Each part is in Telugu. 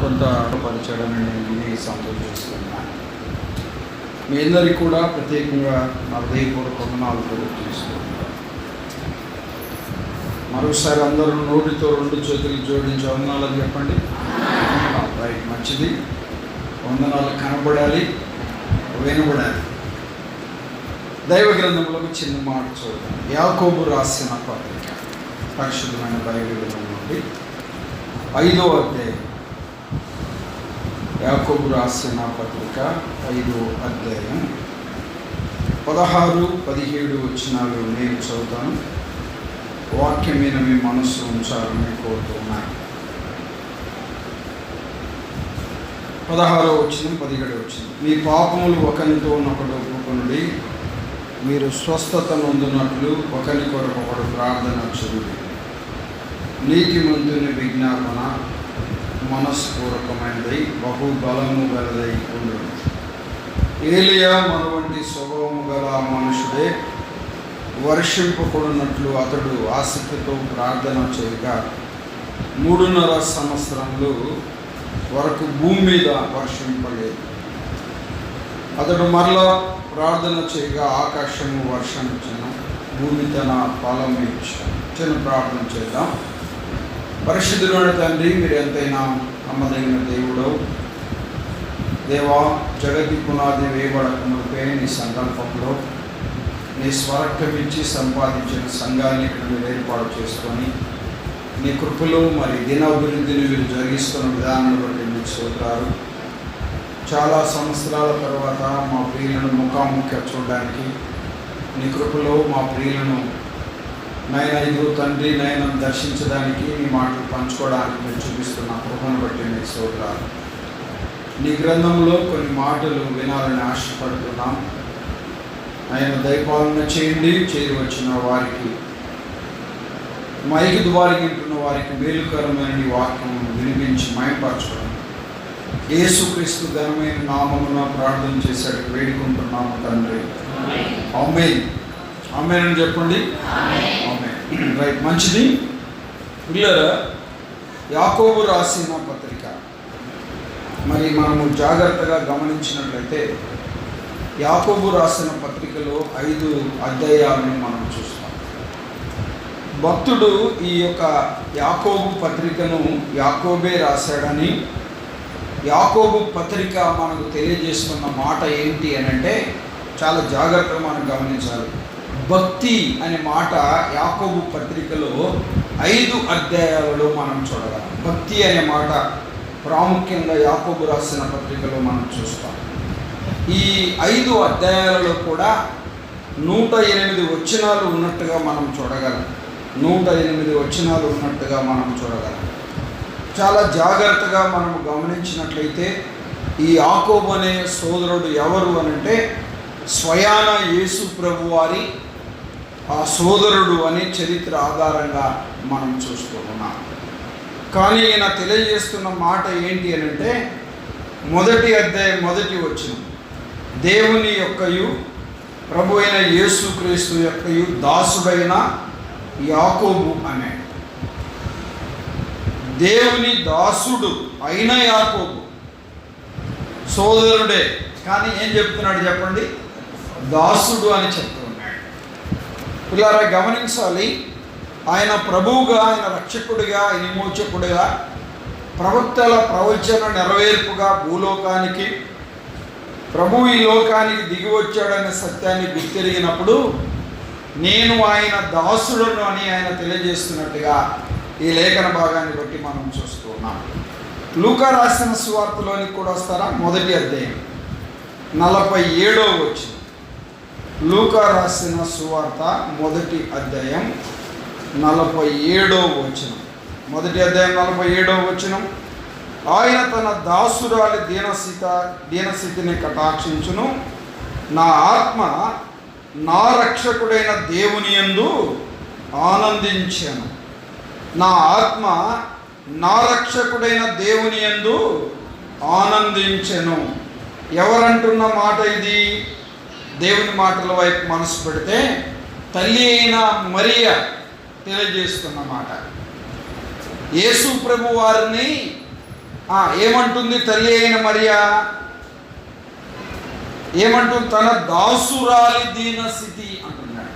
కొంత పరిచయాన్ని నేను విని సంతోషిస్తున్నాను. మీ అందరికీ కూడా ప్రత్యేకంగా నా హృదయపూర్వక వందనాలు తెలియజేస్తున్నాను. మరోసారి అందరూ నోటితో 2 చేతులు జోడించి వందనాలు చెప్పండి. రైట్, మంచిది. వందనాలు కనబడాలి, వినబడాలి. దైవ గ్రంథంలో చిన్న మాట చూద్దాం. యాకోబు రాసిన పత్రిక, పరిశుద్ధమైన బైబిల్ గ్రంథం నుండి 5వ అధ్యాయం. యాకోబు రాసిన పత్రిక 5వ అధ్యాయం 16, 17 వచనాలు నేను చదువుతాను. వాక్యం మీద మీ మనస్సు ఉంచాలని కోరుతున్నాను. 16వ వచనం, 17వ వచనం. మీ పాపములు ఒకరితో ఒకడు ఒప్పుకొనుడి, మీరు స్వస్థత నొందునట్లు ఒకరి కొరకు ఒకడు ప్రార్థన చేయుడి. నీతిమంతుని విజ్ఞాపన మనస్పూర్వకమైనదై బహుబలము గలదై ఉండును. ఏలియా మనవంటి స్వభావము గల మనుషుడే వర్షింపకూడనట్లు అతడు ఆసక్తితో ప్రార్థన చేయగా 3.5 సంవత్సరములు వరకు భూమి మీద వర్షింపలేదు. అతడు మరలా ప్రార్థన చేయగా ఆకాశము వర్షించను, భూమి తన ఫలం ఇచ్చాను. చిన్న ప్రార్థన చేద్దాం. పరిశుద్ధుడైన తండ్రి, మీరు ఎంతైనా నమ్మదగిన దేవుడవు. దేవా, జగతి పునాది వేయబడకమునిపై నీ సంకల్పంలో నీ స్వరక్తమిచ్చి సంపాదించిన సంఘాన్ని ఇక్కడ మీరు ఏర్పాటు చేసుకొని నీ కృపలో మరి దినాభివృద్ధిని మీరు జరిగిస్తున్న విధానాన్ని బట్టి మీకు స్తోత్రాలు. చాలా సంవత్సరాల తర్వాత మా ప్రియులను ముఖాముఖి చూడడానికి నీ కృపలో మా ప్రియులను ఇదిగో తండ్రి దర్శించడానికి నీ మాటలు పంచుకోవడానికి మీరు చూపిస్తున్న కృపను బట్టి మీకు స్తోత్రాలు. నీ గ్రంథంలో కొన్ని మాటలు వినాలని ఆశపడుతున్నాం. దయపాలన చేయండి. చేరి వచ్చిన వారికి, మైకి ద్వారా వింటున్న వారికి మేలుకరమైన నీ వాక్యం వినిపించి మయంపరచుకోండి. యేసుక్రీస్తు ఘనమైన నామమున ప్రార్థన చేశాడు, వేడుకుంటున్నాము తండ్రి. ఆమేన్. ఆమేన్ అని చెప్పండి. ఆమేన్. రైట్, మంచిది. పిల్లరా, యాకోబు రాసిన పత్రిక మరి మనము జాగ్రత్తగా గమనించినట్లయితే యాకోబు రాసిన పత్రికలో 5 అధ్యాయాలను మనం చూస్తాం. భక్తుడు ఈ యొక్క యాకోబు పత్రికను యాకోబే రాశాడని, యాకోబు పత్రిక మనకు తెలియజేస్తున్న మాట ఏంటి అని అంటే చాలా జాగ్రత్తగా మనం గమనించాలి. భక్తి అనే మాట యాకోబు పత్రికలో 5 అధ్యాయాలలో మనం చూడగలం. భక్తి అనే మాట ప్రాముఖ్యంగా యాకోబు రాసిన పత్రికలో మనం చూస్తాం. ఈ 5 అధ్యాయాలలో కూడా 108 వచనాలు ఉన్నట్టుగా మనం చూడగలం. 108 వచనాలు ఉన్నట్టుగా మనం చూడగలం. చాలా జాగ్రత్తగా మనం గమనించినట్లయితే ఈ యాకోబు అనే సోదరుడు ఎవరు అనంటే స్వయాన యేసు ప్రభు వారి ఆ సోదరుడు అనే చరిత్ర ఆధారంగా మనం చూస్తూ ఉన్నాం. కానీ ఈయన తెలియజేస్తున్న మాట ఏంటి అనంటే మొదటి అధ్యాయం 1వ వచనం, దేవుని యొక్కయు ప్రభు అయిన యేసుక్రీస్తు యొక్కయు దాసుడైన యాకోబు అనే. దేవుని దాసుడు అయిన యాకోబు సోదరుడే, కానీ ఏం చెప్తున్నాడు చెప్పండి? దాసుడు అని చెప్తున్నాడు. పిల్లరా, గమనించాలి. ఆయన ప్రభువుగా, ఆయన రక్షకుడిగా, ఆయన విమోచకుడిగా, ప్రవక్తల ప్రవచన నెరవేర్పుగా భూలోకానికి ప్రభు ఈ లోకానికి దిగి వచ్చాడనే సత్యాన్ని గుర్తెరిగినప్పుడు నేను ఆయన దాసుడును అని ఆయన తెలియజేస్తున్నట్టుగా ఈ లేఖన భాగాన్ని బట్టి మనం చూస్తూ ఉన్నాం. లూకా రాసిన సువార్తలోనికి కూడా వస్తారా? 1వ అధ్యాయం 47వ వచనం. లూకా రాసిన సువార్త 1వ అధ్యాయం 47వ వచనం. 1వ అధ్యాయం 47వ వచనం. ఆయన తన దాసురాలి దీనస్థితిని కటాక్షించును, నా ఆత్మ నా రక్షకుడైన దేవుని యందు ఆనందించాను. నా ఆత్మ నా రక్షకుడైన దేవుని యందు ఆనందించెను. ఎవరంటున్న మాట ఇది? దేవుని మాటల వైపు మనసు పెడితే తల్లి అయిన మరియ తెలియజేస్తున్న మాట. యేసు ప్రభు వారిని ఏమంటుంది తల్లి అయిన మరియా? ఏమంటుంది? తన దాసురాలి దీనస్థితి అంటున్నాడు.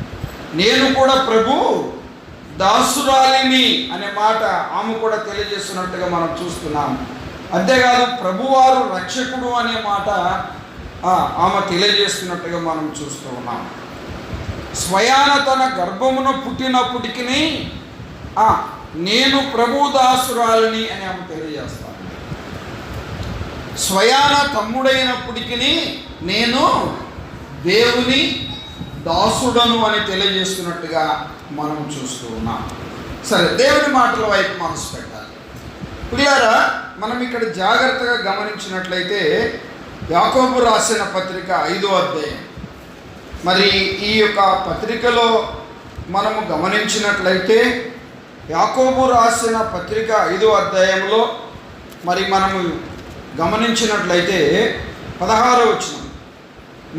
నేను కూడా ప్రభు దాసురాలిని అనే మాట ఆమె కూడా తెలియజేస్తున్నట్టుగా మనం చూస్తున్నాం. అంతేకాదు ప్రభువారు రక్షకుడు అనే మాట ఆమె తెలియజేస్తున్నట్టుగా మనం చూస్తూ ఉన్నాం. స్వయాన తన గర్భమున పుట్టినప్పటికీ నేను ప్రభు దాసురాలిని అని ఆమె తెలియజేస్తాను. స్వయాన తమ్ముడైనప్పటికీ నేను దేవుని దాసుడను అని తెలియజేస్తున్నట్టుగా మనం చూస్తూ ఉన్నాం. సరే, దేవుని మాటల వైపు మనసు పెట్టాలి. పిల్లారా, మనం ఇక్కడ జాగ్రత్తగా గమనించినట్లయితే యాకోబు రాసిన పత్రిక 5వ అధ్యాయం, మరి ఈ యొక్క పత్రికలో మనము గమనించినట్లయితే యాకోబు రాసిన పత్రిక 5వ అధ్యాయంలో మరి మనము గమనించినట్లయితే 16వ వచనం,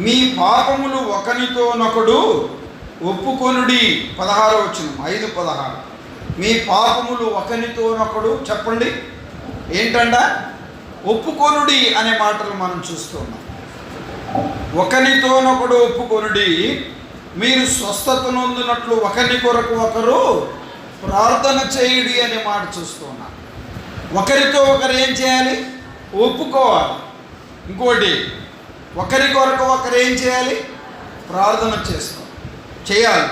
మీ పాపములు ఒకనితోనొకడు ఒప్పుకొనుడి. 16వ వచనం 5:16, మీ పాపములు ఒకనితోనొకడు చెప్పండి ఏంటంట? ఒప్పుకొనుడి అనే మాటలు మనం చూస్తున్నాం. ఒకనితోనొకడు ఒప్పుకొనుడి, మీరు స్వస్థత నొందినట్లు ఒకరి కొరకు ఒకరు ప్రార్థన చేయుడి అనే మాట చూస్తున్నాం. ఒకరితో ఒకరు ఏం చేయాలి? ఒప్పుకోవాలి. ఇంకోటి, ఒకరి కొరకు ఒకరు ఏం చేయాలి? ప్రార్థన చేయాలి.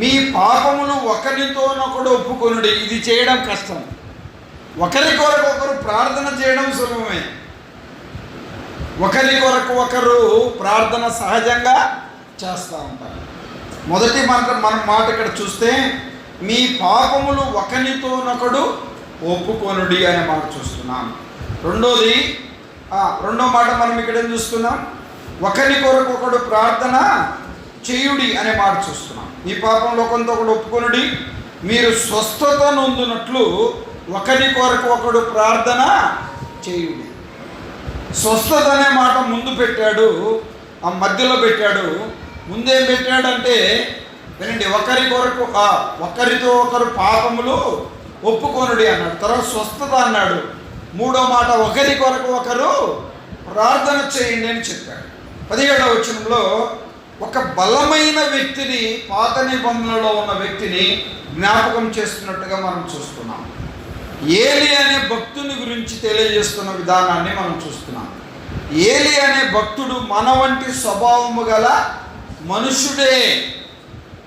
మీ పాపములు ఒకరితోనొకడు ఒప్పుకొనుడి. ఇది చేయడం కష్టం. ఒకరి కొరకు ఒకరు ప్రార్థన చేయడం సులభమే. ఒకరి కొరకు ఒకరు ప్రార్థన సహజంగా చేస్తూ ఉంటారు. మొదటి మన మాట ఇక్కడ చూస్తే మీ పాపములు ఒకరితోనొకడు ఒప్పుకొనుడి అనే మాట చూస్తున్నాం. రెండోది, రెండో మాట మనం ఇక్కడ ఏం చూస్తున్నాం? ఒకరి కొరకు ఒకడు ప్రార్థన చేయుడి అనే మాట చూస్తున్నాం. ఈ పాపంలో కొంత ఒకడు ఒప్పుకొనుడి, మీరు స్వస్థత నొందునట్లు ఒకరి కొరకు ఒకడు ప్రార్థన చేయుడి. స్వస్థత అనే మాట ముందు పెట్టాడు, ఆ మధ్యలో పెట్టాడు. ముందేం పెట్టాడంటే వినండి, ఒకరి కొరకు ఒకరితో ఒకరు పాపములు ఒప్పుకొనుడి అన్నాడు. తర్వాత స్వస్థత అన్నాడు. మూడో మాట ఒకరి కొరకు ఒకరు ప్రార్థన చేయండి అని చెప్పాడు. 17వ వచనంలో ఒక బలమైన వ్యక్తిని, పాత నిబంధనలో ఉన్న వ్యక్తిని జ్ఞాపకం చేస్తున్నట్టుగా మనం చూస్తున్నాం. ఏలి అనే భక్తుని గురించి తెలియజేస్తున్న విధానాన్ని మనం చూస్తున్నాం. ఏలి అనే భక్తుడు మన వంటి స్వభావము గల మనుషుడే.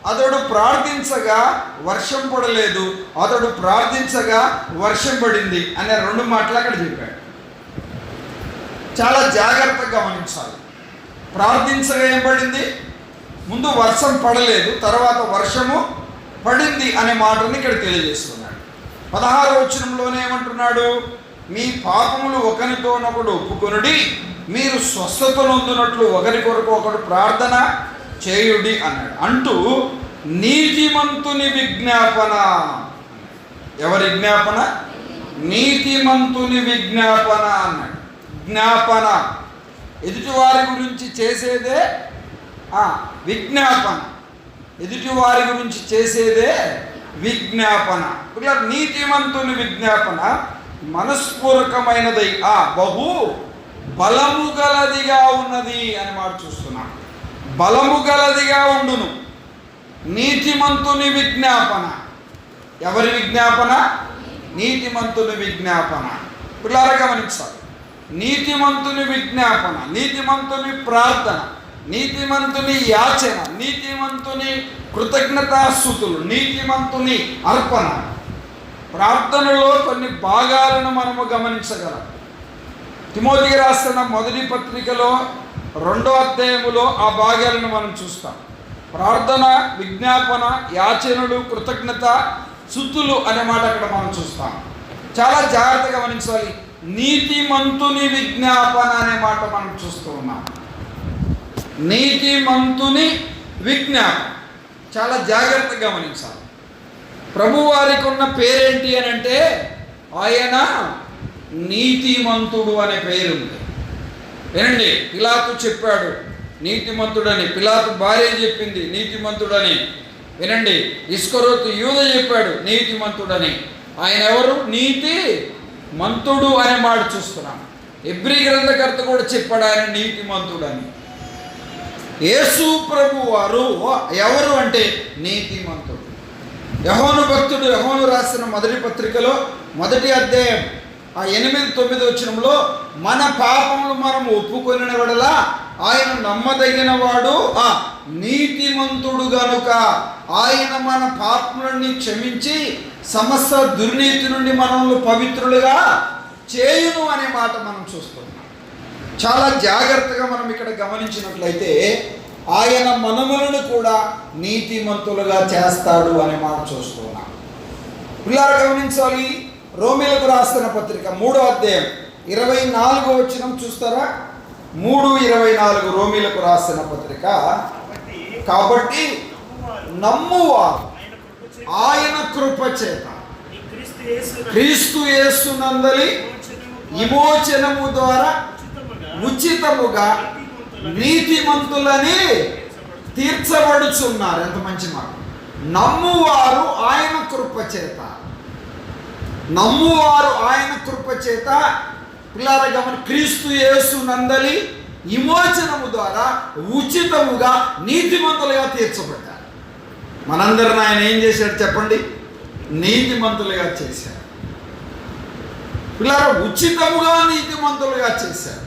అతడు ప్రార్థించగా వర్షం పడలేదు, అతడు ప్రార్థించగా వర్షం పడింది అనే 2 మాటలు అక్కడ చెప్పాడు. చాలా జాగ్రత్తగా గమనించాలి. ప్రార్థించగా ఏం పడింది? ముందు వర్షం పడలేదు, తర్వాత వర్షము పడింది అనే మాటని ఇక్కడ తెలియజేస్తున్నాడు. 16వ వచనంలోనే ఏమంటున్నాడు? మీ పాపములు ఒకరితోనొకడు ఒప్పుకొనుడి, మీరు స్వస్థత నొందునట్లు ఒకరి కొరకు ఒకడు ప్రార్థన చేయుడి అన్నాడు. అంటూ నీతిమంతుని విజ్ఞాపన. ఎవరి విజ్ఞాపన? నీతిమంతుని విజ్ఞాపన అన్నాడు. జ్ఞాపన ఎదుటివారి గురించి చేసేదే విజ్ఞాపన. ఎదుటివారి గురించి చేసేదే విజ్ఞాపన. ఇలా నీతిమంతుని విజ్ఞాపన మనస్పూర్వకమైనదై బహు బలము గలదిగా ఉన్నది అని మాట చూస్తున్నాం. బలము గలదిగా ఉండును నీతిమంతుని విజ్ఞాపన. ఎవరి విజ్ఞాపన? నీతిమంతుని విజ్ఞాపన. పిల్లలు గమనించాలి. నీతిమంతుని విజ్ఞాపన, నీతిమంతుని ప్రార్థన, నీతిమంతుని యాచన, నీతిమంతుని కృతజ్ఞతాస్తుతులు, నీతిమంతుని అర్పణ. ప్రార్థనలో కొన్ని భాగాలను మనము గమనించగలం. తిమోతికి రాసిన మొదటి పత్రికలో 2వ అధ్యాయములో ఆ భాగాలను మనం చూస్తాం. ప్రార్థన, విజ్ఞాపన, యాచనలు, కృతజ్ఞత, స్తుతులు అనే మాట అక్కడ మనం చూస్తాం. చాలా జాగ్రత్తగా గమనించాలి. నీతిమంతుని విజ్ఞాపన అనే మాట మనం చూస్తూ ఉన్నాం. నీతిమంతుని విజ్ఞాపన చాలా జాగ్రత్తగా గమనించాలి. ప్రభువారికి ఉన్న పేరేంటి అని అంటే ఆయన నీతిమంతుడు అనే పేరు ఉంది. వినండి, పిలాతు చెప్పాడు నీతిమంతుడని, పిలాతు భార్య చెప్పింది నీతిమంతుడని. వినండి, ఇస్కరోతు యూదా చెప్పాడు నీతిమంతుడని. ఆయన ఎవరు? మంతుడు అనే మాట చూస్తున్నాం. హెబ్రీ గ్రంథకర్త కూడా చెప్పాడు ఆయన నీతిమంతుడని. యేసు ప్రభు వారు ఎవరు అంటే నీతిమంతుడు. యోహాను భక్తుడు యోహాను రాసిన మొదటి పత్రికలో 1వ అధ్యాయం 8-9 వచనంలో మన పాపములు మనం ఒప్పుకొనిన యెడల ఆయన నమ్మదగిన వాడు నీతిమంతుడు గనుక ఆయన మన పాపములను క్షమించి సమస్త దుర్నీతి నుండి మనల్ని పవిత్రులుగా చేయును అనే మాట మనం చూస్తున్నాం. చాలా జాగ్రత్తగా మనం ఇక్కడ గమనించినట్లయితే ఆయన మనములను కూడా నీతిమంతులుగా చేస్తాడు అనే మాట చూస్తున్నాం. పిల్లలు గమనించాలి. రోమీలకు రాసిన పత్రిక 3వ అధ్యాయం 24వ వచనం చూస్తారా? 3:24 రోమీలకు రాసిన పత్రిక. కాబట్టి నమ్మువారు ఆయన కృప చేత క్రీస్తు యేసునందలి విమోచనము ద్వారా ఉచితముగా నీతిమంతులని తీర్చబడుచున్నారు. ఎంత మంచి మాట. నమ్మువారు ఆయన కృప చేత, నమ్మువారు ఆయన కృప చేత పిల్లల గమని క్రీస్తు యేసు నందలి విమోచనము ద్వారా ఉచితముగా నీతిమంతులుగా తీర్చబడ్డారు. మనందరిని ఆయన ఏం చేశాడు చెప్పండి? నీతిమంతులుగా చేశారు. పిల్లల ఉచితముగా నీతిమంతులుగా చేశారు.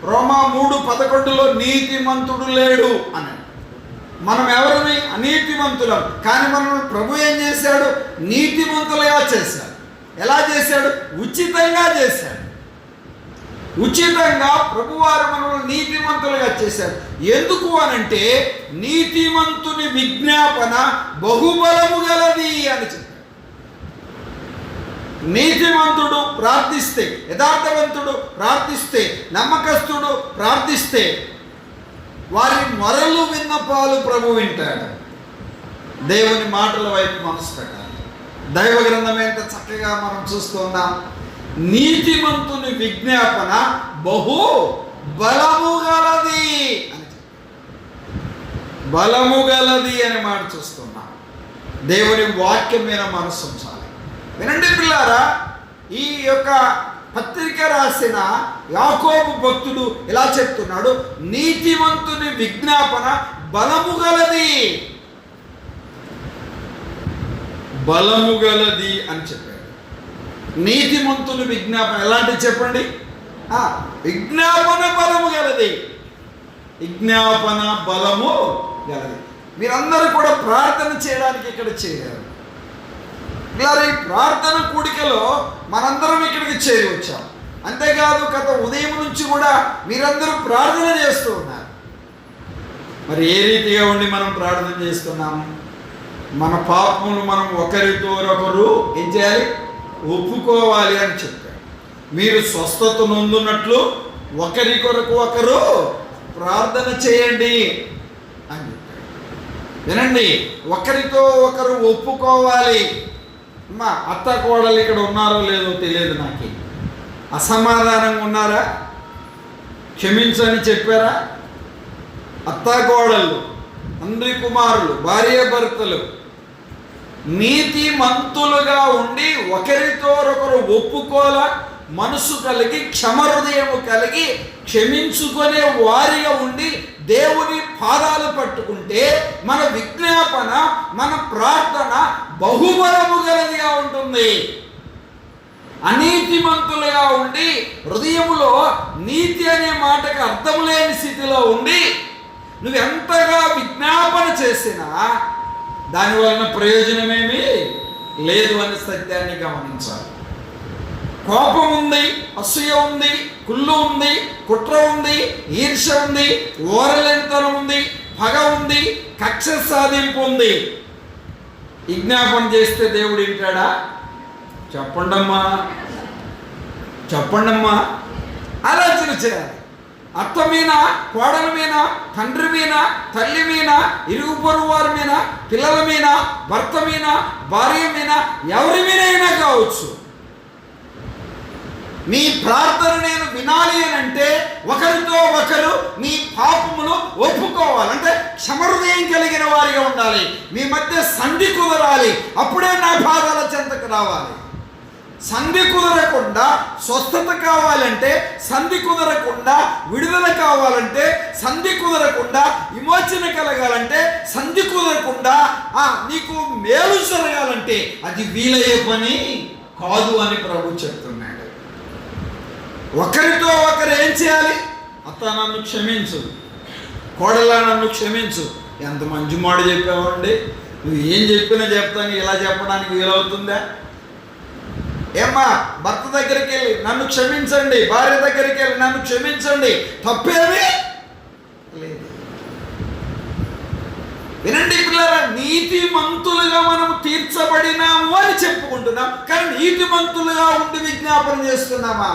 రోమా 3:11లో నీతిమంతుడు లేడు అని. మనం ఎవరిని? అనీతిమంతులం. కానీ మనం ప్రభు ఏం చేశాడు? నీతిమంతులుగా చేశాడు. ఎలా చేశాడు? ఉచితంగా చేశాడు. ఉచితంగా ప్రభువారు మనల్ని నీతిమంతులుగా చేశారు. ఎందుకు అనంటే నీతిమంతుని విజ్ఞాపన బహుబలము గలది అని చెప్పారు. నీతిమంతుడు ప్రార్థిస్తే, యథార్థవంతుడు ప్రార్థిస్తే, నమ్మకస్తుడు ప్రార్థిస్తే వారి మొరలు విన్నపాలు ప్రభు వింటాడు. దేవుని మాటల వైపు మనసు పెట్టాలి. దైవ గ్రంథం ఎంత చక్కగా మనం చూస్తున్నాం. నీతిమంతుని విజ్ఞాపన బహు బలము గలది అని, బలము గలది అని మాట చూస్తున్నాం. దేవుని వాక్యం మీద మనసు ఉంచాలి. వినండి పిల్లారా, ఈ యొక్క పత్రిక రాసిన యాకోబు భక్తుడు ఇలా చెప్తున్నాడు, నీతిమంతుని విజ్ఞాపన బలము గలది, బలము గలది అని చెప్పాడు. నీతిమంతుని విజ్ఞాపన ఎలాంటి చెప్పండి? విజ్ఞాపన బలము గలది, విజ్ఞాపన బలము గలది. మీరందరూ కూడా ప్రార్థన చేయడానికి ఇక్కడ చేరారు. ఇలా ఈ ప్రార్థన కూడికలో మనందరం ఇక్కడికి చేరి వచ్చాం. అంతేకాదు గత ఉదయం నుంచి కూడా మీరందరూ ప్రార్థన చేస్తూ ఉన్నారు. మరి ఏ రీతిగా ఉండి మనం ప్రార్థన చేస్తున్నాము? మన పాపములు మనం ఒకరితో ఒకరు ఏం చేయాలి? ఒప్పుకోవాలి అని చెప్పారు. మీరు స్వస్థత నొందునట్లు ఒకరి కొరకు ఒకరు ప్రార్థన చేయండి అని చెప్పారు. వినండి, ఒకరితో ఒకరు ఒప్పుకోవాలి. మా అత్త కోడలు ఇక్కడ ఉన్నారో లేదో తెలియదు నాకు. అసమాధానంగా ఉన్నారా? క్షమించని చెప్పారా? అత్త కోడళ్ళు, తండ్రి కుమారులు, భార్య భర్తలు నీతిమంతులుగా ఉండి ఒకరితో ఒకరు ఒప్పుకోల మనసు కలిగి క్షమ హృదయము కలిగి క్షమించుకునే వారిగా ఉండి దేవుని పాదాలు పట్టుకుంటే మన విజ్ఞాపన, మన ప్రార్థన బహుబలము గలదిగా ఉంటుంది. అనీతిమంతులుగా ఉండి హృదయములో నీతి అనే మాటకు అర్థం లేని స్థితిలో ఉండి నువ్వు ఎంతగా విజ్ఞాపన చేసినా దానివలన ప్రయోజనమేమీ లేదు అనే సత్యాన్ని గమనించాలి. కోపం ఉంది, అసూయ ఉంది, కుళ్ళు ఉంది, కుట్ర ఉంది, ఈర్ష్య ఉంది, ఓరలేనితనం ఉంది, పగ ఉంది, కక్ష సాధింపు ఉంది. విజ్ఞాపన చేస్తే దేవుడు వింటాడా? చెప్పండమ్మా, చెప్పండమ్మా. ఆలోచన చేయాలి. అత్త మీద, కోడల మీద, తండ్రి మీద, తల్లి మీద, ఇరుగు పొరుగు వారి మీద, పిల్లల మీద, భర్త మీద, భార్య మీద, ఎవరి మీద అయినా కావచ్చు. మీ ప్రార్థన నేను వినాలి అని అంటే ఒకరితో ఒకరు మీ పాపములు ఒప్పుకోవాలంటే క్షమహృదయం కలిగిన వారిగా ఉండాలి. మీ మధ్య సంధి కుదరాలి. అప్పుడే నా బాధల చెంతకు రావాలి. సంధి కుదరకుండా స్వస్థత కావాలంటే, సంధి కుదరకుండా విడుదల కావాలంటే, సంధి కుదరకుండా విమోచన కలగాలంటే, సంధి కుదరకుండా నీకు మేలు జరగాలంటే అది వీలయ్యే పని కాదు అని ప్రభు చెప్తున్నాడు. ఒకరితో ఒకరు ఏం చేయాలి? అత్త నన్ను క్షమించు, కోడలా నన్ను క్షమించు. ఎంత మంచి మాట చెప్పావండి, నువ్వు ఏం చెప్పినా చెప్తాను, ఇలా చెప్పడానికి వీలవుతుందా? ఏమ్మా, భర్త దగ్గరికి వెళ్ళి నన్ను క్షమించండి, భార్య దగ్గరికి వెళ్ళి నన్ను క్షమించండి, తప్పేమీ లేదు. వినండి పిల్లరా, నీతిమంతులుగా మనం తీర్చబడినాము అని చెప్పుకుంటున్నాం, కానీ నీతిమంతులుగా ఉండి విజ్ఞాపన చేస్తున్నామా?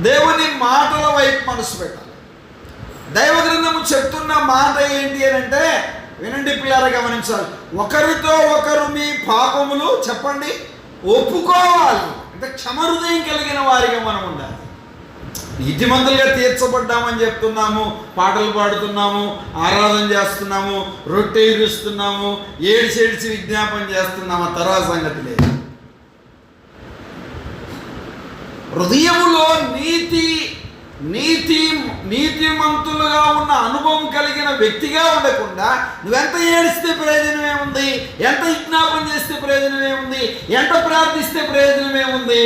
దేవుని మాటల వైపు మనసు పెట్టాలి. దైవ గ్రంథము చెప్తున్న మాట ఏంటి అని అంటే, వినండి పిల్లరా, గమనించాలి. ఒకరితో ఒకరు మీ పాపములు చెప్పండి ఒప్పుకోవాలి. అంటే క్షమహృదయం కలిగిన వారిగా మనం ఉండాలి. నీతిమంతులుగా తీర్చబడ్డామని చెప్తున్నాము, పాటలు పాడుతున్నాము, ఆరాధన చేస్తున్నాము, రొట్టె ఇరుస్తున్నాము, ఏడ్చి విజ్ఞాపన చేస్తున్నాము. ఆ తర్వాత సంగతి లేదు. హృదయములో నీతిమంతులుగా ఉన్న అనుభవం కలిగిన వ్యక్తిగా ఉండకుండా నువ్వెంత ఏడిస్తే ప్రయోజనం ఏముంది? ఎంత విజ్ఞాపన చేస్తే ప్రయోజనం ఏముంది? ఎంత ప్రార్థిస్తే ప్రయోజనం ఏముంది?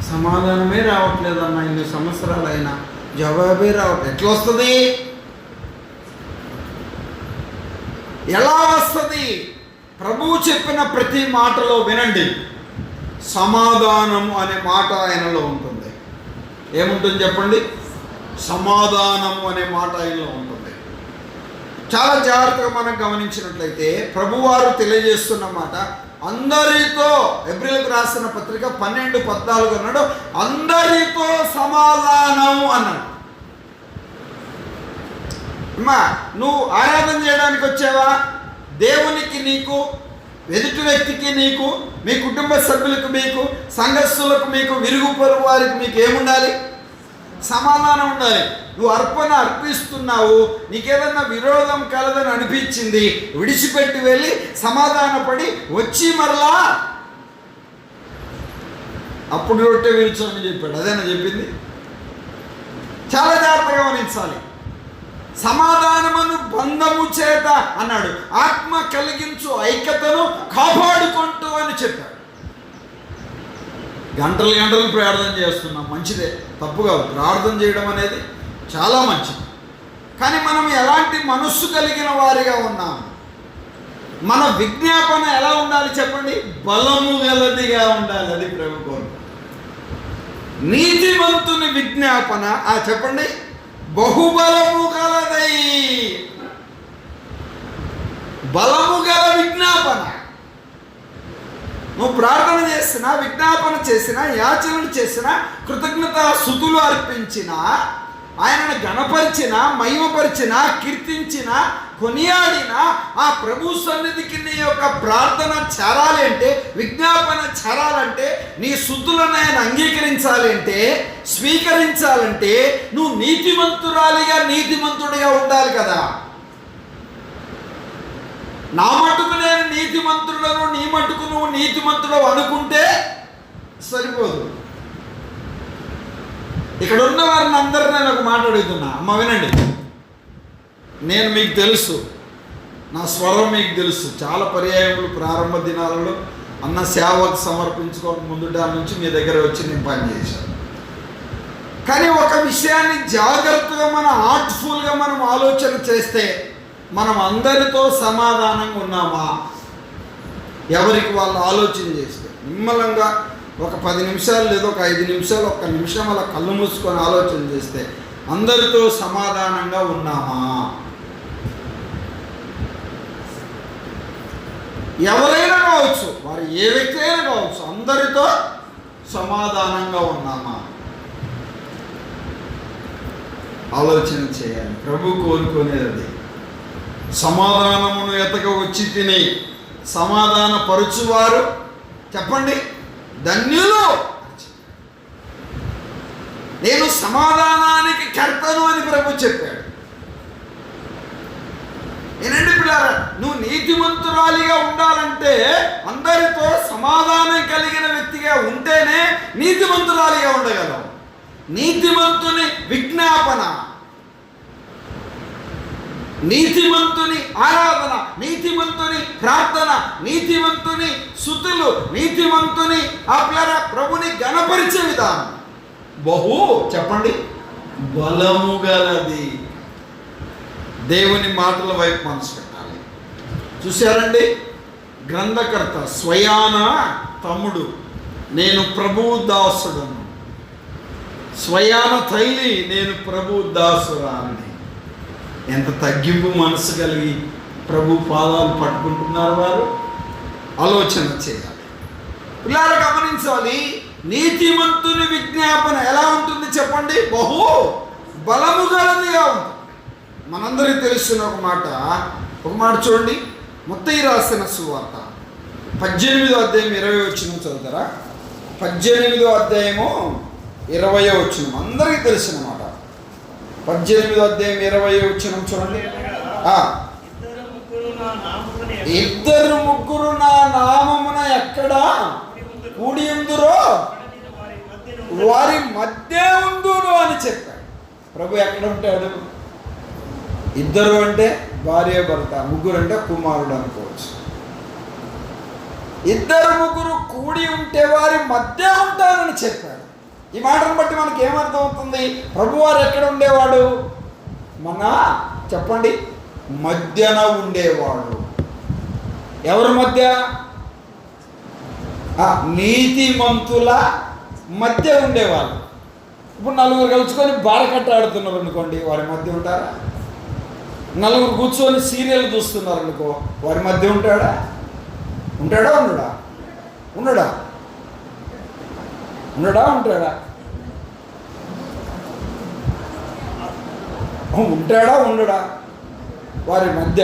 సమాధానమే రావట్లేదన్నా, ఇన్ని సంవత్సరాలైనా జవాబే రావట్లేదు. ఎట్లా వస్తుంది? ఎలా వస్తుంది? ప్రభువు చెప్పిన ప్రతి మాటలో వినండి, సమాధానం అనే మాట ఆయనలో ఉంటుంది. ఏముంటుంది చెప్పండి? సమాధానము అనే మాట ఆయనలో ఉంటుంది. చాలా జాగ్రత్తగా మనం గమనించినట్లయితే ప్రభువారు తెలియజేస్తున్న మాట, అందరితో, ఏప్రిల్కి రాసిన పత్రిక 12:14 అన్నాడు, అందరితో సమాధానము అన్నాడు. అమ్మా, నువ్వు ఆరాధన చేయడానికి వచ్చావా? దేవునికి నీకు, ఎదుటి వ్యక్తికి నీకు, మీ కుటుంబ సభ్యులకు మీకు, సంఘస్థులకు మీకు, విరుగు పొరుగు వారికి మీకు ఏముండాలి? సమాధానం ఉండాలి. నువ్వు అర్పణ అర్పిస్తున్నావు, నీకేదన్నా విరోధం కలదని అనిపించింది, విడిచిపెట్టి వెళ్ళి సమాధానపడి వచ్చి మరలా అప్పుడు రొట్టె విరుచని చెప్పాడు. అదేనా చెప్పింది? చాలా జాగ్రత్తగా గమనించాలి. సమాధానమును బంధము చేత అన్నాడు, ఆత్మ కలిగించు ఐక్యతను కాపాడుకుంటూ అని చెప్పాడు. గంటలు ప్రార్థన చేస్తున్నాం, మంచిదే, తప్పు కాదు. ప్రార్థన చేయడం అనేది చాలా మంచిది. కానీ మనం ఎలాంటి మనస్సు కలిగిన వారిగా ఉన్నాం? మన విజ్ఞాపన ఎలా ఉండాలి చెప్పండి? బలము గలదిగా ఉండాలి. అది ప్రభు కోరిక. నీతిమంతుని విజ్ఞాపన చెప్పండి బహుబలము గలదై. బలము గల విజ్ఞాపన. నువ్వు ప్రార్థన చేసినా, విజ్ఞాపన చేసినా, యాచనలు చేసినా, కృతజ్ఞత స్తుతులు అర్పించినా, ఆయనను గణపరిచిన, మహిమపరిచిన, కీర్తించిన, కొనియాడిన ఆ ప్రభు సన్నిధికి నీ యొక్క ప్రార్థన చేరాలి అంటే, విజ్ఞాపన చేరాలంటే, నీ స్తుతులను ఆయన అంగీకరించాలి అంటే, స్వీకరించాలంటే నువ్వు నీతిమంతురాలిగా, నీతిమంతుడిగా ఉండాలి కదా. నా మటుకు నేను నీతిమంతుడను, నీ మటుకు నువ్వు నీతిమంతుడు అనుకుంటే సరిపోదు. ఇక్కడ ఉన్న వారిని అందరినీ నేను ఒక మాట అడుగుతున్నా. అమ్మ వినండి, నేను మీకు తెలుసు, నా స్వరం మీకు తెలుసు. చాలా పర్యాయములు ప్రారంభ దినాలలో అన్న సేవకు సమర్పించుకోక ముందుట నుంచి మీ దగ్గర వచ్చి నేను పనిచేశాను. కానీ ఒక విషయాన్ని జాగ్రత్తగా మనం ఆర్ట్ఫుల్గా మనం ఆలోచన చేస్తే, మనం అందరితో సమాధానంగా ఉన్నామా? ఎవరికి వాళ్ళు ఆలోచన చేస్తే నిమ్మలంగా ఒక 10 నిమిషాలు లేదా ఒక 5 నిమిషాలు, 1 నిమిషం అలా కళ్ళు మూసుకొని ఆలోచన చేస్తే అందరితో సమాధానంగా ఉన్నామా? ఎవరైనా కావచ్చు, వారు ఏ వ్యక్తి అయినా కావచ్చు, అందరితో సమాధానంగా ఉన్నామా? ఆలోచన చేయాలి. ప్రభు కోరుకునేది సమాధానమును ఎతక వచ్చి తిని సమాధాన పరుచువారు చెప్పండి ధన్యులు. నేను సమాధానానికి కర్తను అని ప్రభు చెప్పాడు. ఏనండి పిల్లారా, నువ్వు నీతిమంతురాలిగా ఉండాలంటే అందరితో సమాధానం కలిగిన వ్యక్తిగా ఉంటేనే నీతిమంతురాలిగా ఉండగలవు. నీతిమంతుని విజ్ఞాపన, నీతిమంతుని ఆరాధన, నీతిమంతుని ప్రార్థన, నీతిమంతుని స్తుతులు, నీతిమంతుని ప్రభుని గణపరిచే విధానం బహు చెప్పండి బలము గలది. దేవుని మాటల వైపు మనసు పెట్టాలి. చూశారండి, గ్రంథకర్త స్వయాన తమ్ముడు నేను ప్రభువు దాసుడను, స్వయాన తల్లి నేను ప్రభువు దాసురాలని. ఎంత తగ్గింపు మనసు కలిగి ప్రభు పాదాలు పట్టుకుంటున్నారు వారు. ఆలోచన చేయాలి. పిల్లలు గమనించాలి, నీతిమంతుని విజ్ఞాపన ఎలా ఉంటుంది చెప్పండి? బహు బలము గలదిగా ఉంటుంది. మనందరికీ తెలిసిన ఒక మాట చూడండి. మత్తయి రాసిన సువార్త 18వ అధ్యాయం 20వ వచనం చదువుతారా? 18వ అధ్యాయము 20వ వచనం అందరికీ తెలిసిన మాట. 18వ అధ్యాయం 20వ వచనం చూడండి. ఇద్దరు ముగ్గురు నా నామమున ఎక్కడ కూడి ఉందురో వారి మధ్య ఉందురు అని చెప్పాడు. ప్రభు ఎక్కడ ఉంటాడు? ఇద్దరు అంటే భార్య భర్త, ముగ్గురు అంటే కుమారుడు అనుకోవచ్చు. ఇద్దరు ముగ్గురు కూడి ఉంటే వారి మధ్య ఉంటారని చెప్పాడు. ఈ మాటను బట్టి మనకి ఏమర్థం అవుతుంది? ప్రభువారు ఎక్కడ ఉండేవాడు? మన చెప్పండి మధ్యన ఉండేవాడు. ఎవరి మధ్య? నీతిమంతుల మధ్య ఉండేవాళ్ళు. ఇప్పుడు నలుగురు కలుసుకొని బారకట్ట ఆడుతున్నారు అనుకోండి, వారి మధ్య ఉంటారా? నలుగురు కూర్చొని సీరియల్ చూస్తున్నారు అనుకో, వారి మధ్య ఉంటాడా? ఉండడా? ఉండడా? ఉండడా? వారి మధ్య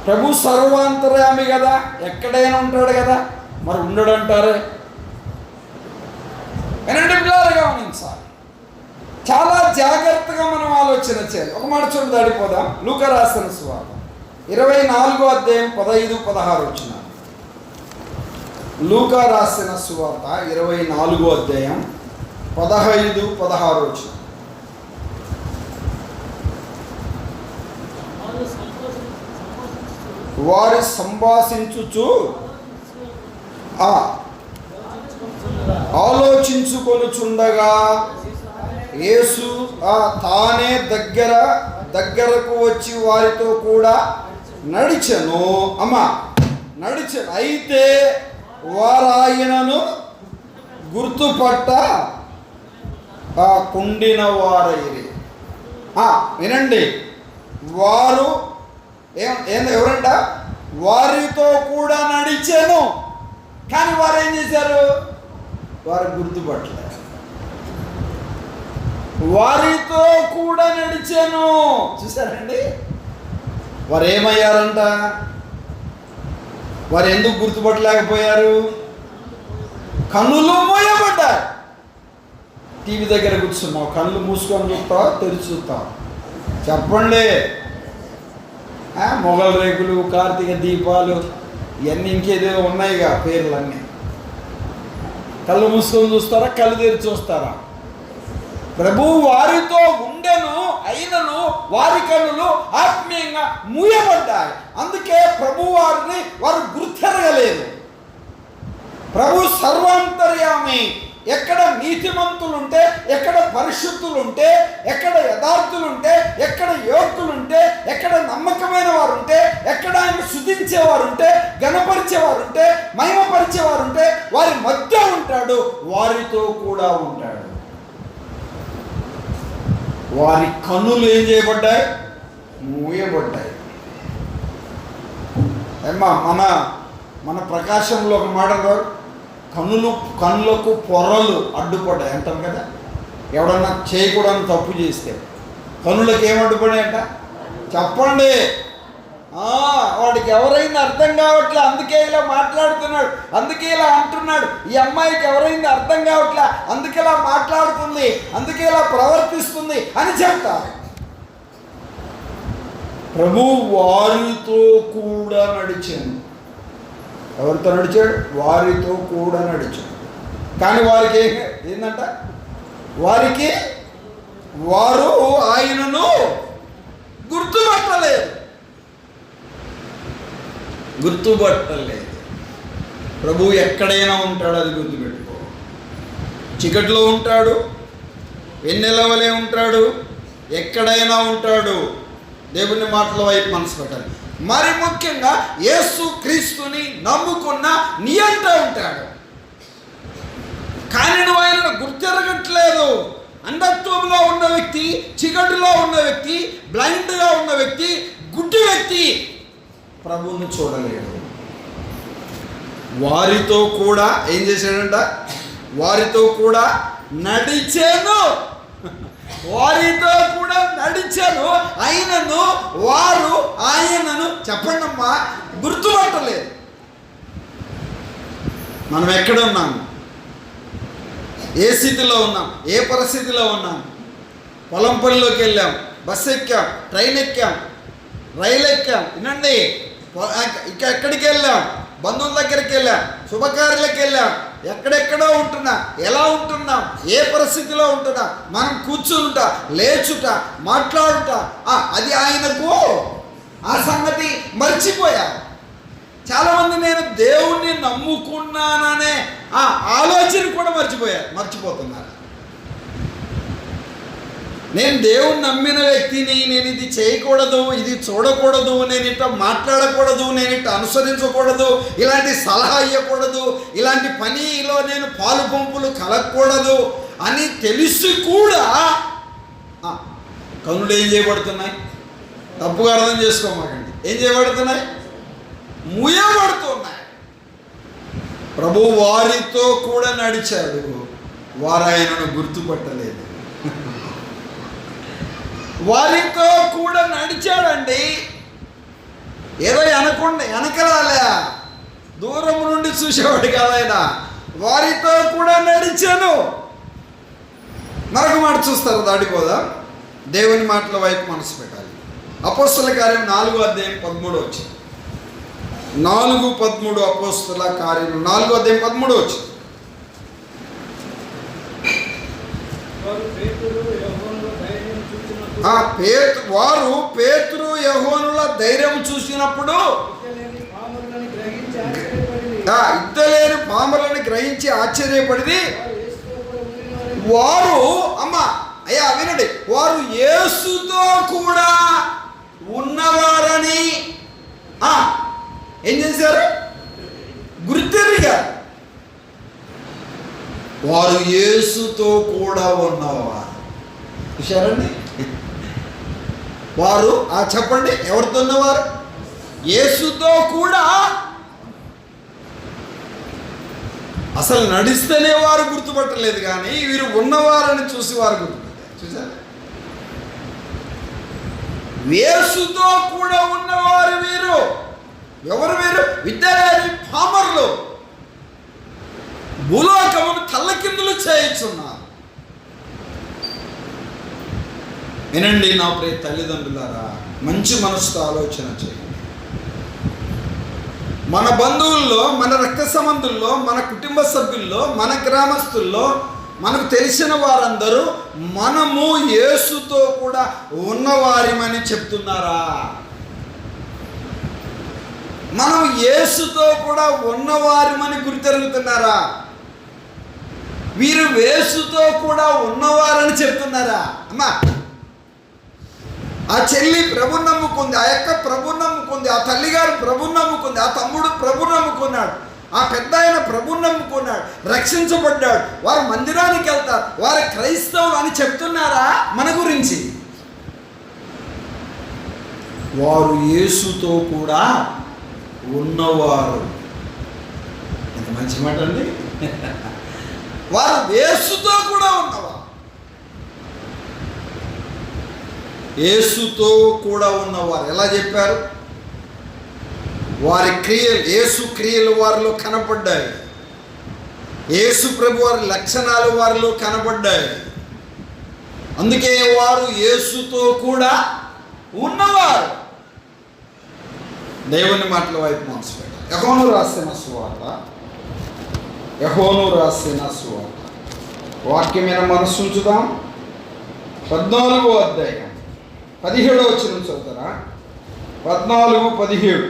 ప్రభు సర్వాంతర్యామి కదా, ఎక్కడైనా ఉంటాడు కదా, మరి ఉండడంటారే. ఎనంటే పిల్లలు గమనించాలి, చాలా జాగ్రత్తగా మనం ఆలోచన చేయాలి. ఒక మాట చూడు దాడిపోదాం. లూకా రాసిన సువార్త 24వ అధ్యాయం 15-16 వచనాలు. లూకా రాసిన సువార్త 24వ అధ్యాయం 15-16 వచనాలు. వారు సంభాషించుచు ఆలోచించుకొనుచుండగా యేసు తానే దగ్గరకు వచ్చి వారితో కూడా నడిచెను. నడిచెను. అయితే వారు ఆయనను గుర్తుపట్ట కుండిన వారైరి. వినండి, వారు ఎవరంట? వారితో కూడా నడిచెను. కానీ వారు ఏం చేశారు? వారు గుర్తుపట్టలేదు. వారితో కూడా నడిచాను. చూసారండి, వారు ఏమయ్యారంట? వారు ఎందుకు గుర్తుపట్టలేకపోయారు? కన్నులు మూయబడ్డారు. టీవీ దగ్గర కూర్చున్నావు, కళ్ళు మూసుకొని చూస్తావా, తెరిచి చూస్తావా? చెప్పండి. మొగల్ రేకులు, కార్తీక దీపాలు, ఇవన్నీ ఇంకేదో ఉన్నాయిగా పేర్లన్నీ. కళ్ళు మూసుకొని చూస్తారా, కళ్ళు తెరిచి చూస్తారా? ప్రభు వారితో ఉండెను, అయినను వారి కన్నులు ఆత్మీయంగా మూయబడ్డాయి. అందుకే ప్రభు వారిని వారు గుర్తెరగలేదు. ప్రభు సర్వాంతర్యామి. ఎక్కడ నీతిమంతులుంటే, ఎక్కడ పరిశుద్ధులుంటే, ఎక్కడ యథార్థులుంటే, ఎక్కడ యోగ్యులుంటే, ఎక్కడ నమ్మకమైన వారుంటే, ఎక్కడ ఆయన స్తుతించేవారుంటే, గణపరిచేవారుంటే, మహిమపరిచేవారుంటే వారి మధ్య ఉంటాడు, వారితో కూడా ఉంటాడు. వారి కన్నులు ఏం చేయబడ్డాయి? మూయబడ్డాయి. మన ప్రకాశంలో ఒక మాట కన్నులకు పొరలు అడ్డుపడ్డాయి అంటాం కదా. ఎవడన్నా చేయకూడని తప్పు చేస్తే కన్నులకు ఏం అడ్డుపడాయంట? చెప్పండి. వాడికి ఎవరైంది అర్థం కావట్లే, అందుకే ఇలా మాట్లాడుతున్నాడు, అందుకే ఇలా అంటున్నాడు. ఈ అమ్మాయికి ఎవరైంది అర్థం కావట్లే, అందుకే ఇలా మాట్లాడుతుంది, అందుకే ఇలా ప్రవర్తిస్తుంది అని చెప్తారు. ప్రభు వారితో కూడా నడిచాను. ఎవరితో నడిచాడు? వారితో కూడా నడిచాడు. కానీ వారికి ఏంటంట? వారు ఆయనను గుర్తుపట్టలేదు. ప్రభు ఎక్కడైనా ఉంటాడు, అది గుర్తుపెట్టుకో. చీకట్లో ఉంటాడు, వెన్నెల వలె ఉంటాడు, ఎక్కడైనా ఉంటాడు. దేవుని మాటల వైపు మనసు పెట్టాలి. మరి ముఖ్యంగా యేసు క్రీస్తుని నమ్ముకున్న నీ అంట ఉంటాడు. కానీ నువ్వు ఆయనను గుర్తెరగట్లేదు. అంధత్వంలో ఉన్న వ్యక్తి, చీకటిలో ఉన్న వ్యక్తి, బ్లైండ్గా ఉన్న వ్యక్తి, గుడ్డి వ్యక్తి ప్రభువుని చూడలేడు. వారితో కూడా ఏం చేశాడంట? వారితో కూడా నడిచాను. వారితో కూడా నడిచాను. వారు ఆయనను చెప్పండమ్మా గుర్తుపట్టలేదు. మనం ఎక్కడ ఉన్నాము? ఏ స్థితిలో ఉన్నాం? ఏ పరిస్థితిలో ఉన్నాం? పొలం పనిలోకి వెళ్ళాం, బస్సు ఎక్కాం, ట్రైన్ ఎక్కాం, రైలు ఎక్కాం, వినండి, ఇక ఎక్కడికి వెళ్ళాం? బంధువుల దగ్గరికి వెళ్ళాం, శుభకార్యాలకు వెళ్ళాం, ఎక్కడెక్కడో ఉంటున్నా, ఎలా ఉంటున్నాం, ఏ పరిస్థితిలో ఉంటున్నా, మనం కూర్చుంట, లేచుట, మాట్లాడుట, అది ఆయనకు ఆ సంగతి మర్చిపోయా. చాలామంది నేను దేవుణ్ణి నమ్ముకున్నాననే ఆ ఆలోచన కూడా మర్చిపోతున్నారు. నేను దేవుణ్ణి నమ్మిన వ్యక్తిని, నేను ఇది చేయకూడదు, ఇది చూడకూడదు, నేను ఇట్లా మాట్లాడకూడదు, నేను ఇట్లా అనుసరించకూడదు, ఇలాంటి సలహా ఇవ్వకూడదు, ఇలాంటి పనిలో నేను పాలు పంపులు కలగకూడదు అని తెలిసి కూడా కనులు ఏం చేయబడుతున్నాయి? తప్పుగా అర్థం చేసుకోమాకండి. ఏం చేయబడుతున్నాయి? ముయ్యబడుతున్నాయి. ప్రభు వారితో కూడా నడిచాడు, వారు ఆయనను గుర్తుపట్టలేదు. వారితో కూడా నడిచాడండి. ఏదో వెనకరాలే, దూరం నుండి చూసేవాడు కాదు ఆయన. వారితో కూడా నడిచాను. మరొక మాట చూస్తారు, దాటిపోదా? దేవుని మాటల వైపు మనసు పెట్టాలి. అపోస్తల కార్యం 4వ అధ్యాయం 13 వచ్చింది. 4:13 అపోస్తల కార్యం 4వ అధ్యాయం 13 వచ్చింది. వారు పేతురు యోహానుల ధైర్యం చూసినప్పుడు ఇద్దలేని పామరులను గ్రహించి ఆశ్చర్యపడి వారు వినండి, వారు యేసుతో కూడా ఉన్నవారని ఏం చేశారు? గుర్తెరిగారు. వారు యేసుతో కూడా ఉన్నవారు. చూశారండి? వారు చెప్పండి, ఎవరితో ఉన్నవారు? యేసుతో కూడా. అసలు నడిస్తేనే వారు గుర్తుపట్టలేదు, కానీ వీరు ఉన్నవారని చూసి వారు గుర్తుపట్టారు. చూసారు? యేసుతో కూడా ఉన్నవారు వీరు. ఎవరు వీరు? విద్యాలయ పామరులు, భూలోకమును తల్లకిందులు చేయించున్నారు. వినండి నా ప్రియ తల్లిదండ్రులారా, మంచి మనసుతో ఆలోచన చేయండి. మన బంధువుల్లో, మన రక్త సంబంధుల్లో, మన కుటుంబ సభ్యుల్లో, మన గ్రామస్తుల్లో, మనకు తెలిసిన వారందరూ మనము యేసుతో కూడా ఉన్నవారిమని చెప్తున్నారా? మనం యేసుతో కూడా ఉన్నవారిమని గుర్తెరుగుతున్నారా? వీరు యేసుతో కూడా ఉన్నవారని చెప్తున్నారా? అమ్మా, ఆ చెల్లి ప్రభుని నమ్ముకుంది, ఆ యొక్క ప్రభుని నమ్ముకుంది, ఆ తల్లిగారు ప్రభుని నమ్ముకుంది, ఆ తమ్ముడు ప్రభుని నమ్ముకున్నాడు, ఆ పెద్ద ఆయన ప్రభుని నమ్ముకున్నాడు, రక్షించబడ్డాడు, వారు మందిరానికి వెళ్తారు, వారు క్రైస్తవులు అని చెప్తున్నారా మన గురించి? వారు యేసుతో కూడా ఉన్నవారు. ఎంత మంచి మాట అండి. వారు యేసుతో కూడా ఉన్నవారు. యేసుతో కూడా ఉన్నవారు ఎలా చెప్పారు? వారి క్రియలు, యేసు క్రియలు వారిలో కనపడ్డాయి. యేసు ప్రభు వారి లక్షణాలు వారిలో కనపడ్డాయి. అందుకే వారు యేసుతో కూడా ఉన్నవారు. దేవుని మాటల వైపు మనసు పెట్టాలి. యెహోను రాసిన సువార్త, యెహోను రాసిన సువార్త వాక్యం మీద మనసు ఉంచుదాం. 14వ అధ్యాయం 17వ వచనం చదువుతారా? 14:17.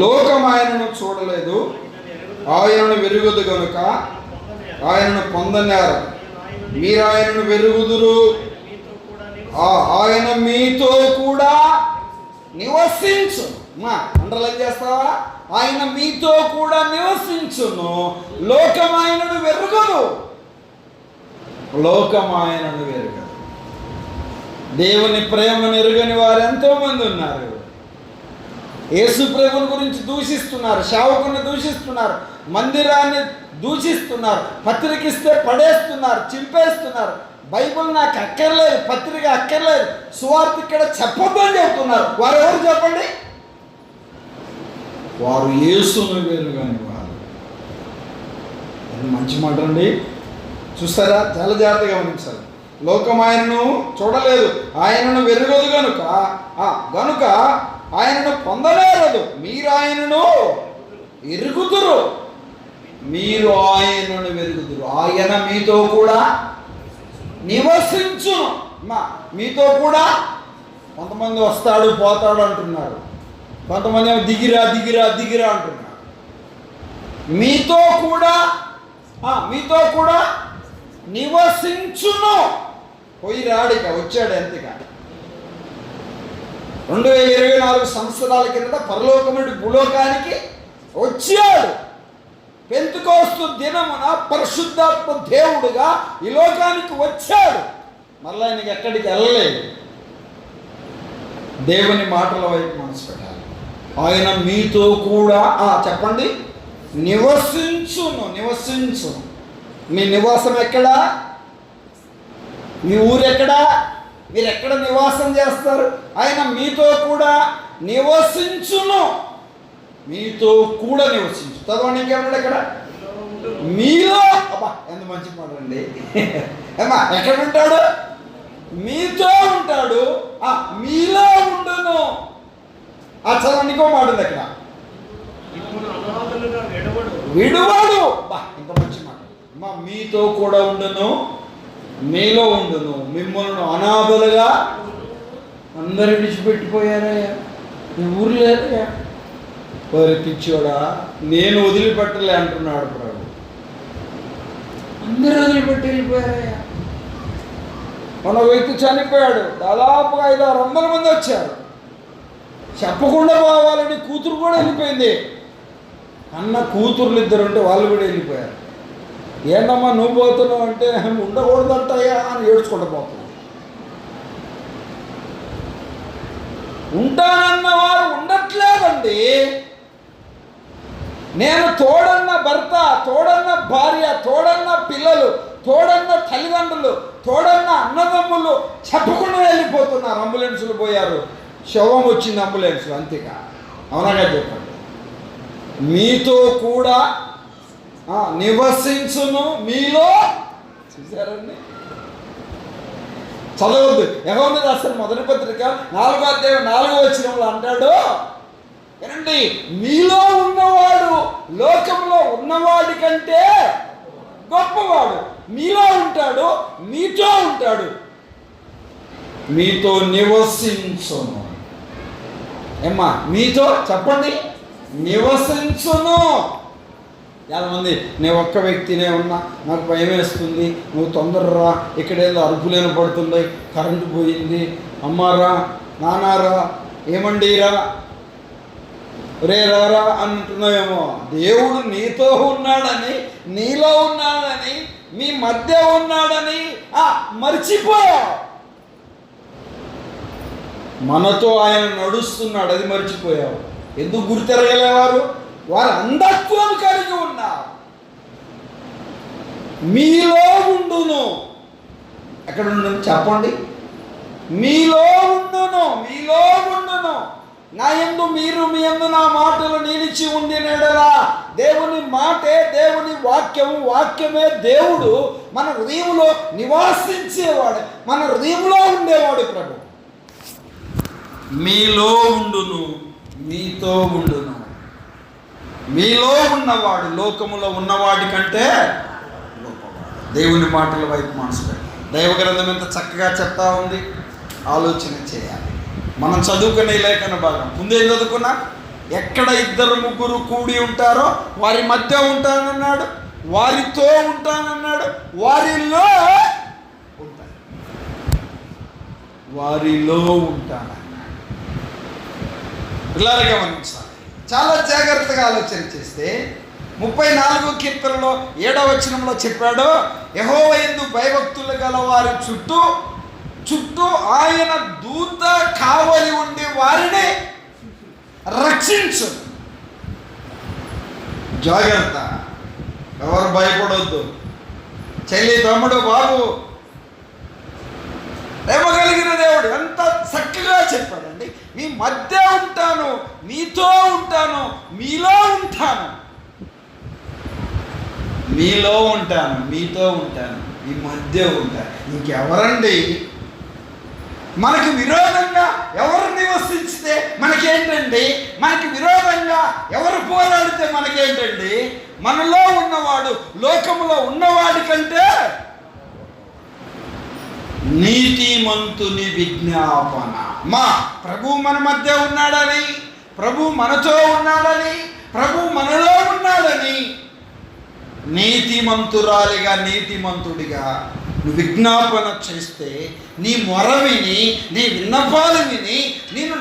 లోకం ఆయనను చూడలేదు, ఆయనను వెరుగుదు గనుక ఆయనను పొందనేరు. మీరు ఆయనను వెరుగుదురు, ఆయన మీతో కూడా నివసించును. అండర్లైన్ చేస్తావా? ఆయన మీతో కూడా నివసించును. లోకం ఆయనను వెరుగదు, లోకం ఆయనను వెరుగదు. దేవుని ప్రేమను ఎరుగని వారు ఎంతోమంది ఉన్నారు. యేసు ప్రభుని గురించి దూషిస్తున్నారు, సేవకుని దూషిస్తున్నారు, మందిరాన్ని దూషిస్తున్నారు, పత్రిక ఇస్తే పడేస్తున్నారు, చింపేస్తున్నారు. బైబిల్ నాకు అక్కర్లేదు, పత్రిక అక్కర్లేదు, సువార్త ఇక్కడ చెప్పొద్దు అని చెప్తున్నారు. వారు ఎవరు చెప్పండి? వారు యేసును వెరుగని వారు. మంచి మాట అండి. చూస్తారా? చాలా జాగ్రత్తగా గమనించాలి. లోకం ఆయనను చూడలేదు, ఆయనను వెరుగదు గనుక ఆయనను పొందలేరదు. మీరు ఆయనను ఎరుగుదురు, మీరు ఆయనను వెరుగుదురు. ఆయన మీతో కూడా నివసించును. మీతో కూడా. కొంతమంది వస్తాడు పోతాడు అంటున్నారు, కొంతమంది ఏమో దిగిరా దిగిరా దిగిరా అంటున్నారు. మీతో కూడా నివసించును. పోయి రాడిక వచ్చాడు ఎంతగా. 2024 సంవత్సరాల కిందట పరలోకం నుండి భూలోకానికి వచ్చాడు. పెంతెకోస్తు దినమున పరిశుద్ధాత్మ దేవుడుగా ఈ లోకానికి వచ్చాడు. మరలా ఆయనకి ఎక్కడికి వెళ్ళలేదు. దేవుని మాటల వైపు మనసు పెట్టాలి. ఆయన మీతో కూడా చెప్పండి, నివసించును. మీ నివాసం ఎక్కడా? మీ ఊరెక్కడా? మీరు ఎక్కడ నివాసం చేస్తారు? ఆయన మీతో కూడా నివసించును. మీతో కూడా నివసించు. చదవండి, ఇంకేమన్నాడు ఇక్కడ? మీలో. అబ్బా, ఎంత మంచి మాట అండి. ఏమా, ఎక్కడ ఉంటాడు? మీతో ఉంటాడు, మీలో ఉండును. చదవండి, ఇంకో మాట ఉంది అక్కడ, విడువడు. బా, ఇంత మంచి మాట. మీతో కూడా ఉండును, మీలో ఉండును. మిమ్మల్ని అనాథలుగా అందరు విడిచిపెట్టిపోయారయ్యా, ఈ ఊరు లేదయ్యా. పిచ్చోడా, నేను వదిలిపెట్టలే అంటున్నాడు ప్రభు. అందరూ వదిలిపెట్టి వెళ్ళిపోయారయ్యా. మన వ్యక్తి చనిపోయాడు, దాదాపుగా 500-600 మంది వచ్చారు. చెప్పకుండా పోవాలని కూతురు కూడా వెళ్ళిపోయింది. అన్న కూతుర్లు 2 ఉంటే వాళ్ళు కూడా వెళ్ళిపోయారు. ఏంటమ్మా నువ్వు పోతున్నావు అంటే ఉండకూడదంటాయా అని ఏడ్చుకుంటూ పోతున్నావు. ఉంటానన్న వారు ఉండట్లేదండి. నేను తోడన్న భర్త, తోడన్న భార్య, తోడన్న పిల్లలు, తోడన్న తల్లిదండ్రులు, తోడన్న అన్నదమ్ములు చెప్పకుండా వెళ్ళిపోతున్నారు. అంబులెన్సులు పోయారు, శవం వచ్చింది అంబులెన్స్, అంతేగా. అవునగా చెప్పండి. మీతో కూడా నివసించును, మీలో. చూసారండి? చదవద్దు. యెహోవా రాసిన మొదటి పత్రిక 4వ అధ్యాయం 4వ వచనంలో అంటాడు, ఏనండి, మీలో ఉన్నవాడు లోకంలో ఉన్నవాడి కంటే గొప్పవాడు. మీలో ఉంటాడు, మీతో ఉంటాడు, మీతో నివసించును. ఏమ్మా, మీతో చెప్పండి, నివసించును. చాలామంది, నేను ఒక్క వ్యక్తినే ఉన్నా, నాకు భయం వేస్తుంది, నువ్వు తొందరరా, ఇక్కడేదో అరుపులేని పడుతుంది, కరెంటు పోయింది, అమ్మారా నానారా ఏమండిరా రే రారా అంటున్నావేమో. దేవుడు నీతో ఉన్నాడని, నీలో ఉన్నాడని, మీ మధ్య ఉన్నాడని మర్చిపోయావు. మనతో ఆయన నడుస్తున్నాడు, అది మర్చిపోయావు. ఎందుకు గుర్తెరగలేవారు? వారు అంధత్వం కలిగి ఉన్నారు. మీలో ఉండును. ఎక్కడ ఉండును చెప్పండి? మీలో ఉండును, మీలో ఉండును. నా యందు మీరు, మీ యందు నా మాటలు నిలిచి ఉండినడలా. దేవుని మాటే, దేవుని వాక్యము, వాక్యమే దేవుడు మన హృదయంలో నివాసించేవాడు, మన హృదయంలో ఉండేవాడు ప్రభు. మీలో ఉండును, మీతో ఉండును. మీలో ఉన్నవాడు లోకములో ఉన్నవాడి కంటే గొప్పవాడు. దేవుని మాటల వైపు మనసు పెట్టాలి. దైవ గ్రంథం ఎంత చక్కగా చెప్తా ఉంది. ఆలోచన చేయాలి. మనం చదువుకునే లేఖన భాగం ముందేం చదువుకున్నా? ఎక్కడ 2-3 కూడి ఉంటారో వారి మధ్య ఉంటానన్నాడు, వారితో ఉంటానన్నాడు, వారిలో ఉంటాను, వారిలో ఉంటానన్నాడు. పిల్లలు గమనించాలి. చాలా జాగ్రత్తగా ఆలోచన చేస్తే 34వ కీర్తనలో 7వ వచనంలో చెప్పాడు, యెహోవా యందు భయభక్తులు గల వారి చుట్టూ ఆయన దూత కావలి ఉండి వారిని రక్షించు. జాగ్రత్త, ఎవరు భయపడొద్దు. చెల్లి, తమ్ముడు, బాబు, ప్రేమగలిగిన దేవుడు ఎంత చక్కగా చెప్పాడండి. మీ మధ్య ఉంటాను, మీతో ఉంటాను, మీలో ఉంటాను, మీలో ఉంటాను, మీతో ఉంటాను, మీ మధ్య ఉంటాను. ఇంకెవరండి? మనకి విరోధంగా ఎవరు నివసించితే మనకేంటండి? మనకి విరోధంగా ఎవరు పోరాడితే మనకేంటండి? మనలో ఉన్నవాడు లోకములో ఉన్నవాడి కంటే నీతిమంతుని విజ్ఞాపన. మా ప్రభు మన మధ్య ఉన్నాడని, ప్రభు మనతో ఉన్నాడని, ప్రభు మనలో ఉన్నాడని నీతిమంతురాలిగా, నీతిమంతుడిగా నువ్వు విజ్ఞాపన చేస్తే నీ మొర విని, నీ విన్నపాలు విని నేను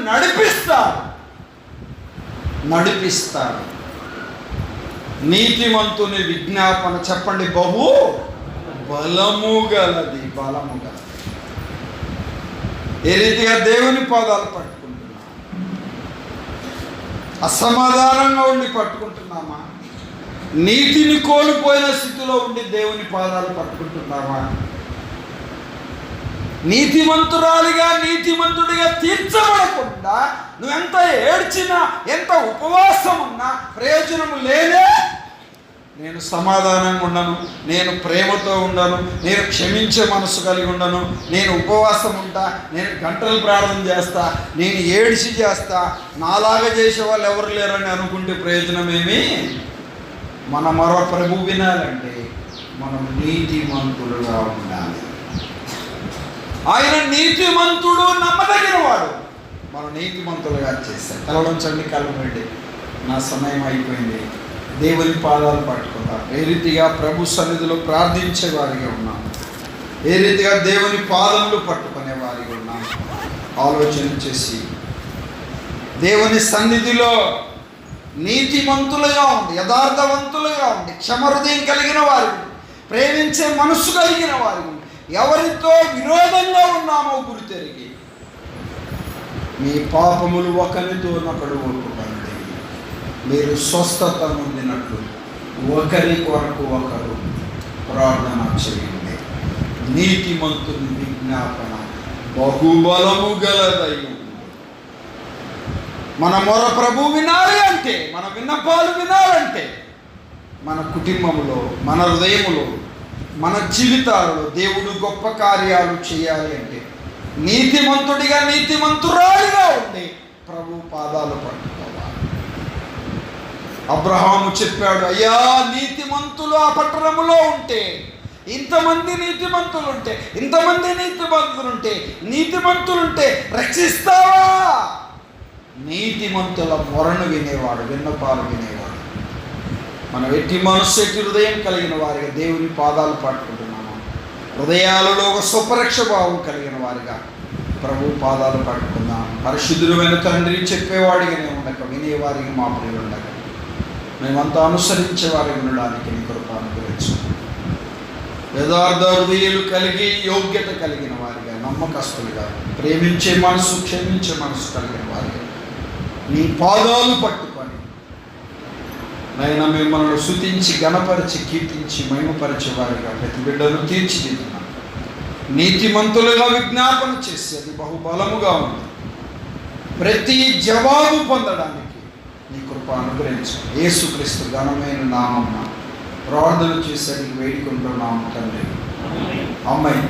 నడిపిస్తాడు. నీతిమంతుని విజ్ఞాపన చెప్పండి, బహు బలము గలది. ఏ రీతిగా దేవుని పాదాలు పట్టుకుంటున్నా? అసమాధానంగా ఉండి పట్టుకుంటున్నామా? నీతిని కోల్పోయిన స్థితిలో ఉండి దేవుని పాదాలు పట్టుకుంటున్నావా? నీతిమంతురాలిగా, నీతిమంతుడిగా తీర్చబడకుండా నువ్వెంత ఏడ్చినా, ఎంత ఉపవాసం ఉన్నా ప్రయోజనము లేదే. నేను సమాధానంగా ఉండను, నేను ప్రేమతో ఉండను, నేను క్షమించే మనసు కలిగి ఉండను, నేను ఉపవాసం ఉంటా, నేను గంటలు ప్రార్థన చేస్తా, నేను ఏడిచి చేస్తా, నాలాగా చేసే వాళ్ళు ఎవరు లేరని అనుకుంటే ప్రయోజనమేమి? మన మరో ప్రభు వినాలంటే మనం నీతిమంతులుగా ఉండాలి. ఆయన నీతిమంతుడు, నమ్మదగిన వాడు. మనం నీతిమంతులుగా చేస్తాం. కలవడంచండి, కలవండి. నా సమయం అయిపోయింది. దేవుని పాదాలు పట్టుకుందాం. ఏ రీతిగా ప్రభు సన్నిధిలో ప్రార్థించే వారిగా ఉన్నాం, ఏ రీతిగా దేవుని పాదములు పట్టుకునే వారిగా ఉన్నాం ఆలోచన చేసి దేవుని సన్నిధిలో నీతిమంతులుగా ఉండి, యథార్థవంతులుగా ఉండి, క్షమహృదయం కలిగిన వారు, ప్రేమించే మనస్సు కలిగిన వారు, ఎవరితో విరోధంగా ఉన్నామో గుర్తెరిగి మీ పాపములు ఒకరితోనొకడు ఒప్పుకోండి, మీరు స్వస్థత పొందినట్లు ఒకరి కొరకు ఒకరు ప్రార్థన చేయండి. నీతిమంతుని విజ్ఞాపన బహుబలము గలదయ్యు. మన మొర ప్రభు వినాలి అంటే, మన విన్నపాలు వినాలంటే, మన కుటుంబంలో, మన హృదయములో, మన జీవితాలలో దేవుడు గొప్ప కార్యాలు చేయాలి అంటే నీతిమంతుడిగా, నీతిమంతురాలిగా ఉండి ప్రభు పాదాలు పట్టుకోవాలి. అబ్రహాము చెప్పాడు, అయ్యా నీతిమంతులు ఆ పట్టణములో ఉంటే, ఇంతమంది నీతిమంతులుంటే, నీతిమంతులుంటే రక్షిస్తావా? నీతిమంతుల మొరను వినేవాడు, విన్నపాలు వినేవాడు. మనం ఎట్టి మనస్సు, ఎట్టి హృదయం కలిగిన వారిగా దేవుని పాదాలు పట్టుకుంటున్నాము. హృదయాలలో ఒక స్వపరక్ష భావం కలిగిన వారిగా ప్రభు పాదాలు పట్టుకుందాం. పరిశుద్ధులైన తండ్రి, చెప్పేవాడిగానే ఉండక వినేవారికి మా ప్రియులు ఉండక మేమంతా అనుసరించే వారికి ఉండడానికి నీ కృప అనుగ్రహించు. యథార్థ హృదయాలు కలిగి, యోగ్యత కలిగిన వారిగా, నమ్మకస్తులుగా, ప్రేమించే మనసు, క్షమించే మనసు కలిగిన వారిగా నీ పాదాలు పట్టుకొని నైనా మిమ్మల్ని స్తుతించి, గణపరిచి, కీర్తించి, మహిమపరిచే వారిగా ప్రతి బిడ్డను తీర్చిదిద్దున్నాం. నీతిమంతులుగా విజ్ఞాపన చేసేది బహుబలముగా ఉంది. ప్రతి జవాబు పొందడానికి నీ కృప అనుగ్రహించు. యేసుక్రీస్తు ఘనమైన నామమున ప్రార్థన చేసేందుకు వేడుకుంటున్నాము తండ్రి. ఆమేన్.